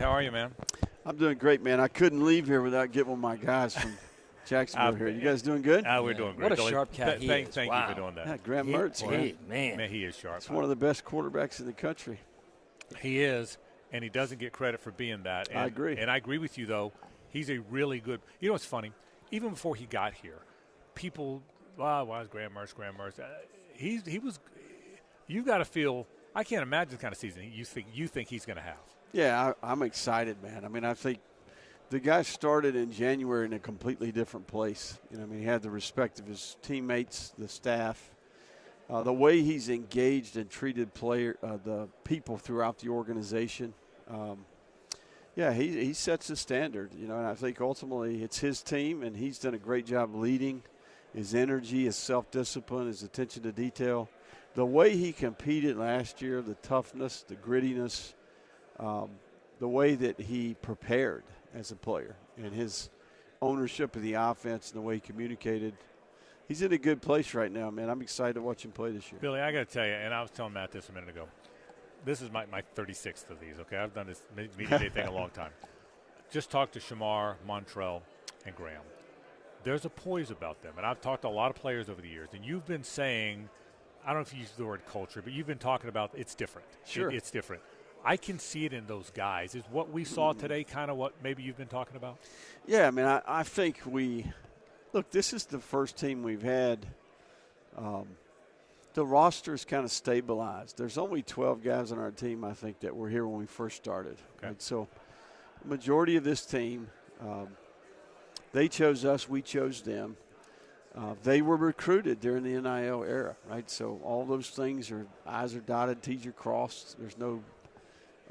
How are you, man? I'm doing great, man. I couldn't leave here without getting one of my guys from Jacksonville here. You guys doing good? We're doing great. What a sharp cat he is. Thank you for doing that. Yeah, Graham Mertz, man. Man, he is sharp. He's one of the best quarterbacks in the country. He is, and he doesn't get credit for being that. And, I agree. And I agree with you, though. He's a really good – you know what's funny? Even before he got here, people – why is Graham Mertz? He was – you've got to feel – I can't imagine the kind of season you think he's going to have. Yeah, I'm excited, man. I mean, I think the guy started in January in a completely different place. You know, I mean, he had the respect of his teammates, the staff. The way he's engaged and treated the people throughout the organization, he sets the standard, you know, and I think ultimately it's his team, and he's done a great job leading. His energy, his self-discipline, his attention to detail. The way he competed last year, the toughness, the grittiness, the way that he prepared as a player and his ownership of the offense and the way he communicated. He's in a good place right now, man. I'm excited to watch him play this year. Billy, I got to tell you, and I was telling Matt this a minute ago, this is my 36th of these, okay? I've done this media day thing a long time. Just talked to Shamar, Montrell, and Graham. There's a poise about them, and I've talked to a lot of players over the years, and you've been saying, I don't know if you use the word culture, but you've been talking about it's different. Sure. It's different. I can see it in those guys. Is what we saw today kind of what maybe you've been talking about? Yeah, I mean, I think look, this is the first team we've had. The roster is kind of stabilized. There's only 12 guys on our team, I think, that were here when we first started. Okay. Right? So the majority of this team, they chose us, we chose them. They were recruited during the NIL era, right? So all those things I's are dotted, T's are crossed. There's no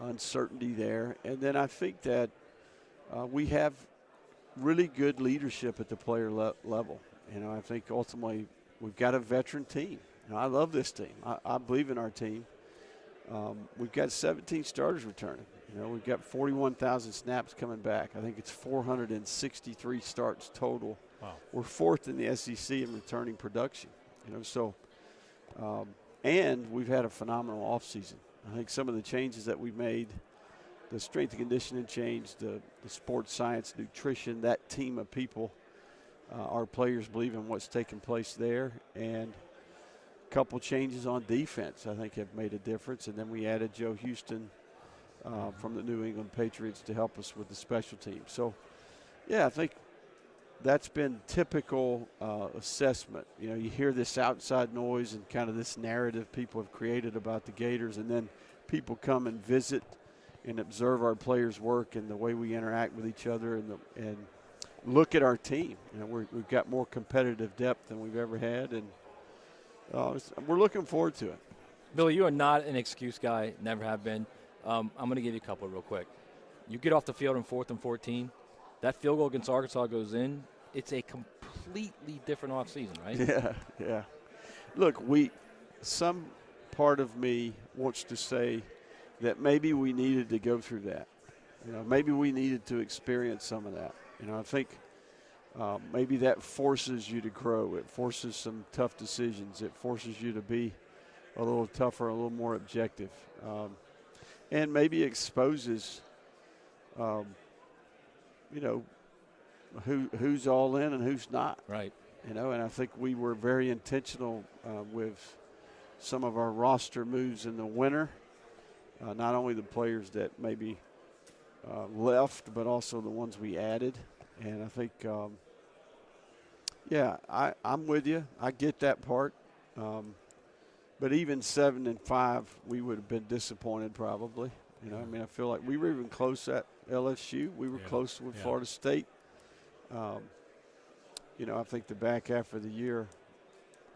uncertainty there. And then I think that we have really good leadership at the player level. You know, I think ultimately we've got a veteran team. You know, I love this team. I believe in our team. We've got 17 starters returning. You know, we've got 41,000 snaps coming back. I think it's 463 starts total. Wow. We're fourth in the SEC in returning production. You know, so and we've had a phenomenal offseason. I think some of the changes that we made, the strength and conditioning change, the sports science, nutrition, that team of people, our players believe in what's taking place there. And a couple changes on defense, I think, have made a difference. And then we added Joe Houston from the New England Patriots to help us with the special team. So, yeah, I think that's been typical assessment. You know, you hear this outside noise and kind of this narrative people have created about the Gators, and then people come and visit and observe our players' work and the way we interact with each other and look at our team. You know, we've got more competitive depth than we've ever had, and we're looking forward to it. Billy, you are not an excuse guy, never have been. I'm going to give you a couple real quick. You get off the field in 4th and 14. That field goal against Arkansas goes in. It's a completely different offseason, right? Yeah. Look, some part of me wants to say that maybe we needed to go through that. You know, maybe we needed to experience some of that. You know, I think maybe that forces you to grow. It forces some tough decisions. It forces you to be a little tougher, a little more objective. And maybe exposes, you know, who's all in and who's not. Right. You know, and I think we were very intentional with some of our roster moves in the winter. Not only the players that maybe left, but also the ones we added. And I think, I'm with you. I get that part. But even 7-5, we would have been disappointed probably. You know, I mean, I feel like we were even close at LSU. We were close with Florida State. You know, I think the back half of the year,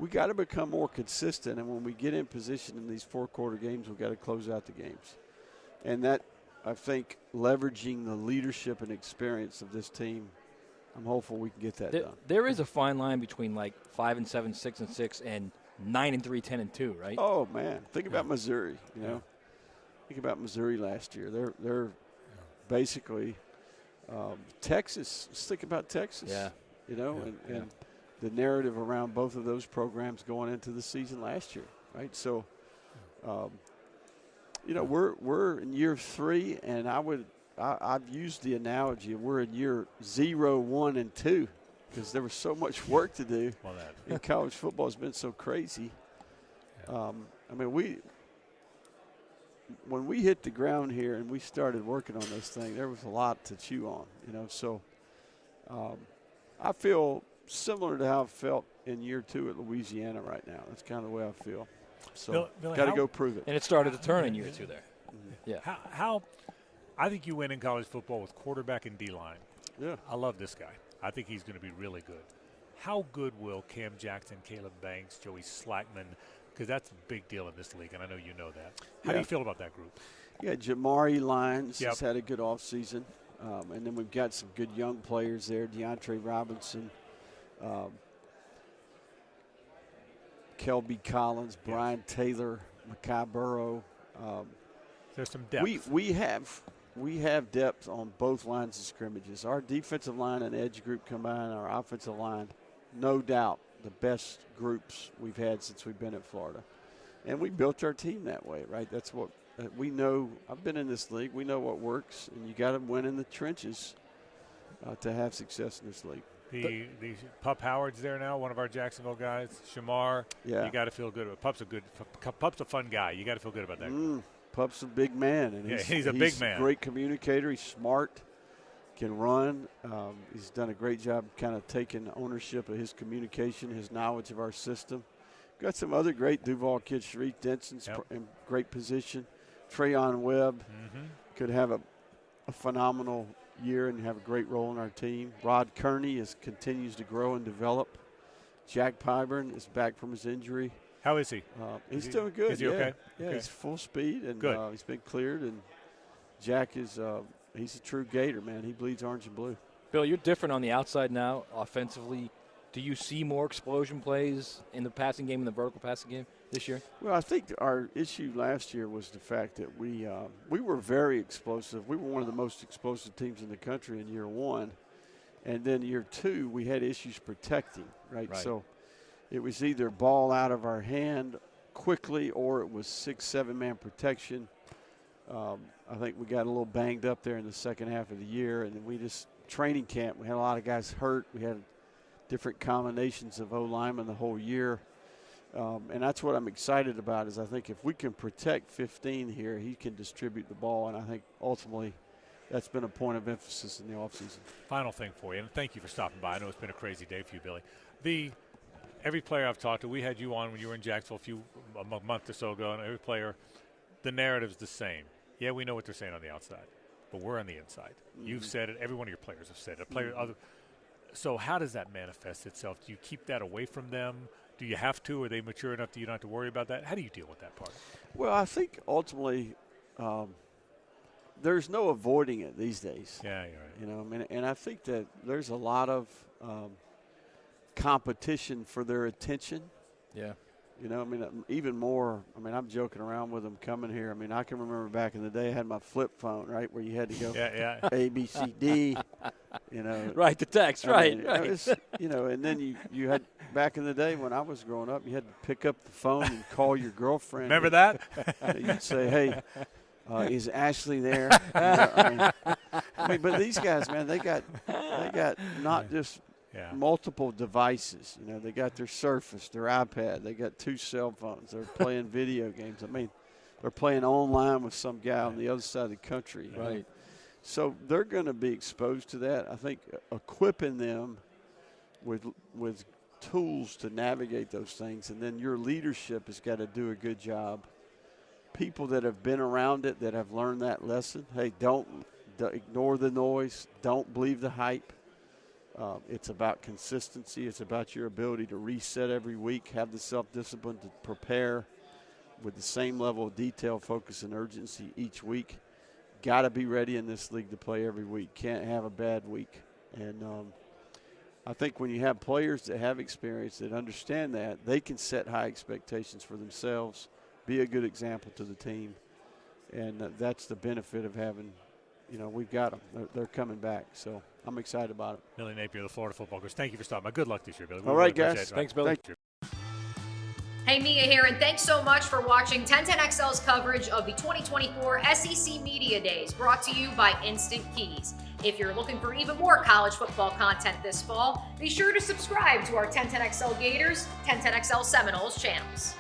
we got to become more consistent. And when we get in position in these 4-quarter games, we've got to close out the games. And that, I think, leveraging the leadership and experience of this team, I'm hopeful we can get that done. There is a fine line between like 5-7, 6-6, and 9-3, 10-2, right? Oh man, think about Missouri. You know, think about Missouri last year. They're basically Texas. Let's think about Texas. Yeah. You know, and the narrative around both of those programs going into the season last year, right? So, you know, we're in year 3, and I would I've used the analogy of we're in year 0, 1, and 2 because there was so much work to do. Well, and college football has been so crazy. Yeah. I mean, when we hit the ground here and we started working on this thing, there was a lot to chew on, you know. So I feel similar to how I felt in year 2 at Louisiana right now. That's kind of the way I feel. So got to go prove it. And it started to turn in year 2 there. Mm-hmm. Yeah. How I think you win in college football with quarterback and D-line. Yeah. I love this guy. I think he's going to be really good. How good will Cam Jackson, Caleb Banks, Joey Slackman, because that's a big deal in this league, and I know you know that. How do you feel about that group? Yeah, Jamari Lyons has had a good offseason. And then we've got some good young players there, DeAndre Robinson, Kelby Collins, Brian Taylor, Makai Burrow. There's some depth. We have depth on both lines of scrimmages. Our defensive line and edge group combined, our offensive line, no doubt the best groups we've had since we've been at Florida. And we built our team that way, right? That's what we know. I've been in this league. We know what works, and you got to win in the trenches to have success in this league. The Pup Howard's there now, one of our Jacksonville guys. Shamar, yeah. You got to feel good. Pup's a fun guy. You got to feel good about that. Pup's a big man, and he's a big man. He's a great communicator. He's smart, can run. He's done a great job kind of taking ownership of his communication, his knowledge of our system. Got some other great Duval kids. Sharif Denson's in great position. Trayon Webb could have a phenomenal year and have a great role in our team. Rod Kearney continues to grow and develop. Jack Pyburn is back from his injury. How is he? He's doing good. Is he okay? Yeah, he's full speed, and good. He's been cleared. And Jack is he's a true Gator, man. He bleeds orange and blue. Bill, you're different on the outside now offensively. Do you see more explosion plays in the passing game, in the vertical passing game this year? Well, I think our issue last year was the fact that we were very explosive. We were one of the most explosive teams in the country in year 1. And then year 2, we had issues protecting, right? So it was either ball out of our hand quickly or it was 6-7 man protection. I think we got a little banged up there in the second half of the year. And then we just, training camp, we had a lot of guys hurt. We had different combinations of O-linemen the whole year. And that's what I'm excited about is I think if we can protect 15 here, he can distribute the ball. And I think ultimately that's been a point of emphasis in the offseason. Final thing for you, and thank you for stopping by. I know it's been a crazy day for you, Billy. Every player I've talked to, we had you on when you were in Jacksonville a month or so ago, and every player, the narrative's the same. Yeah, we know what they're saying on the outside, but we're on the inside. You've said it. Every one of your players have said it. So how does that manifest itself? Do you keep that away from them? Do you have to? Are they mature enough that you don't have to worry about that? How do you deal with that part? Well, I think ultimately there's no avoiding it these days. Yeah, you're right. You know, I mean, and I think that there's a lot of competition for their attention. Yeah. You know, I mean, even more. I mean, I'm joking around with them coming here. I mean, I can remember back in the day, I had my flip phone, right, where you had to go A, B, C, D. You know, right, the text, right. You know, and then you had back in the day when I was growing up, you had to pick up the phone and call your girlfriend. Remember that? You'd say, "Hey, is Ashley there?" You know, I mean, but these guys, man, they got not just multiple devices. You know, they got their Surface, their iPad, they got 2 cell phones. They're playing video games. I mean, they're playing online with some guy on the other side of the country. Right. So they're going to be exposed to that. I think equipping them with tools to navigate those things, and then your leadership has got to do a good job. People that have been around it, that have learned that lesson, hey, don't ignore the noise. Don't believe the hype. It's about consistency. It's about your ability to reset every week, have the self-discipline to prepare with the same level of detail, focus, and urgency each week. Got to be ready in this league to play every week. Can't have a bad week. And I think when you have players that have experience, that understand that, they can set high expectations for themselves, be a good example to the team. And that's the benefit of having, you know, we've got them. They're coming back. So I'm excited about it. Billy Napier, the Florida Football Coach. Thank you for stopping by. Good luck this year, Billy. All right, guys. Thanks, Billy. Thank you. Hey, Hey, Mia here, and thanks so much for watching 1010XL's coverage of the 2024 SEC Media Days, brought to you by Instant Keys. If you're looking for even more college football content this fall, be sure to subscribe to our 1010XL Gators, 1010XL Seminoles channels.